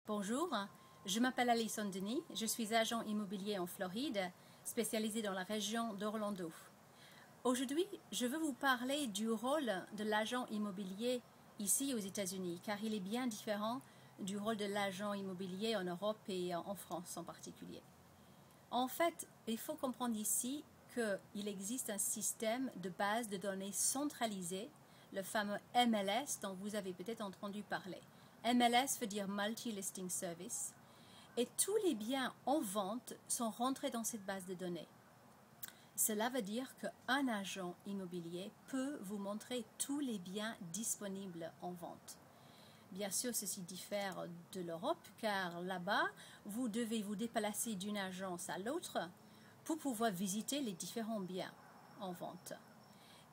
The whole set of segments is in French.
Bonjour, je m'appelle Alison Denis, je suis agent immobilier en Floride, spécialisé dans la région d'Orlando. Aujourd'hui, je veux vous parler du rôle de l'agent immobilier ici aux États-Unis, car il est bien différent du rôle de l'agent immobilier en Europe et en France en particulier. En fait, il faut comprendre ici qu'il existe un système de base de données centralisé, le fameux MLS dont vous avez peut-être entendu parler. MLS veut dire Multi-Listing Service, et tous les biens en vente sont rentrés dans cette base de données. Cela veut dire qu'un agent immobilier peut vous montrer tous les biens disponibles en vente. Bien sûr, ceci diffère de l'Europe, car là-bas, vous devez vous déplacer d'une agence à l'autre pour pouvoir visiter les différents biens en vente.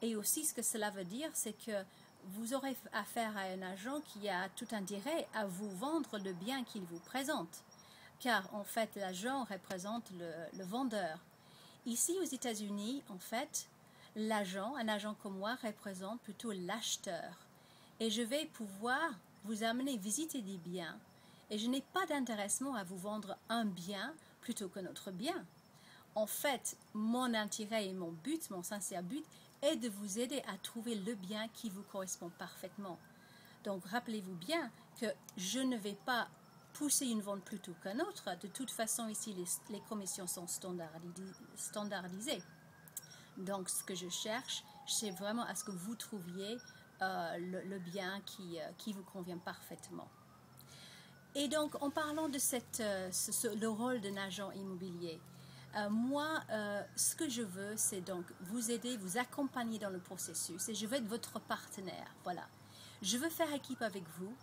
Et aussi, ce que cela veut dire, c'est que vous aurez affaire à un agent qui a tout intérêt à vous vendre le bien qu'il vous présente, car en fait, l'agent représente le vendeur. Ici, aux États-Unis, en fait, un agent comme moi, représente plutôt l'acheteur. Et je vais pouvoir vous amener visiter des biens. Et je n'ai pas d'intéressement à vous vendre un bien plutôt qu'un autre bien. En fait, mon intérêt et mon but, mon sincère but, est de vous aider à trouver le bien qui vous correspond parfaitement. Donc, rappelez-vous bien que je ne vais pas pousser une vente plutôt qu'un autre. De toute façon, ici, les commissions sont standardisées. Donc, ce que je cherche, c'est vraiment à ce que vous trouviez le bien qui vous convient parfaitement. Et donc, en parlant de le rôle d'un agent immobilier, moi, ce que je veux, c'est donc vous aider, vous accompagner dans le processus, et je veux être votre partenaire. Voilà. Je veux faire équipe avec vous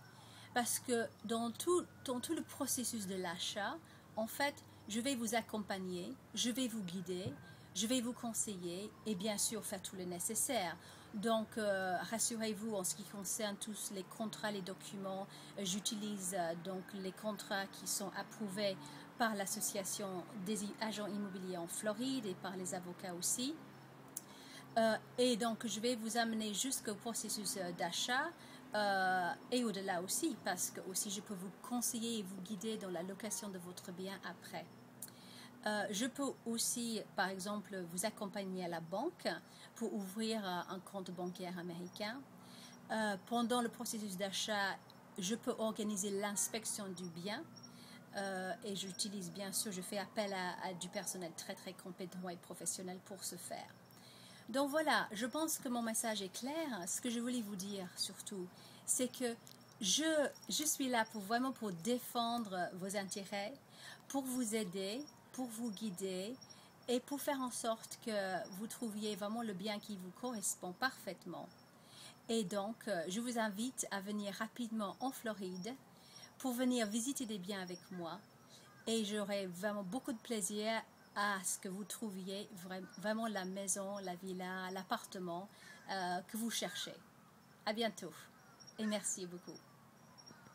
parce que dans tout le processus de l'achat, en fait, je vais vous accompagner, je vais vous guider, je vais vous conseiller et bien sûr faire tout le nécessaire. Donc, rassurez-vous en ce qui concerne tous les contrats, les documents. J'utilise donc les contrats qui sont approuvés par l'association des agents immobiliers en Floride et par les avocats aussi. Et donc, je vais vous amener jusqu'au processus d'achat et au-delà aussi, parce que aussi je peux vous conseiller et vous guider dans la location de votre bien après. Je peux aussi, par exemple, vous accompagner à la banque pour ouvrir un compte bancaire américain. Pendant le processus d'achat, je peux organiser l'inspection du bien. Et j'utilise bien sûr, je fais appel à du personnel très très compétent et professionnel pour ce faire. Donc voilà, je pense que mon message est clair. Ce que je voulais vous dire surtout, c'est que je suis là pour défendre vos intérêts, pour vous aider, pour vous guider et pour faire en sorte que vous trouviez vraiment le bien qui vous correspond parfaitement. Et donc, je vous invite à venir rapidement en Floride pour venir visiter des biens avec moi. Et j'aurai vraiment beaucoup de plaisir à ce que vous trouviez vraiment la maison, la villa, l'appartement que vous cherchez. À bientôt et merci beaucoup.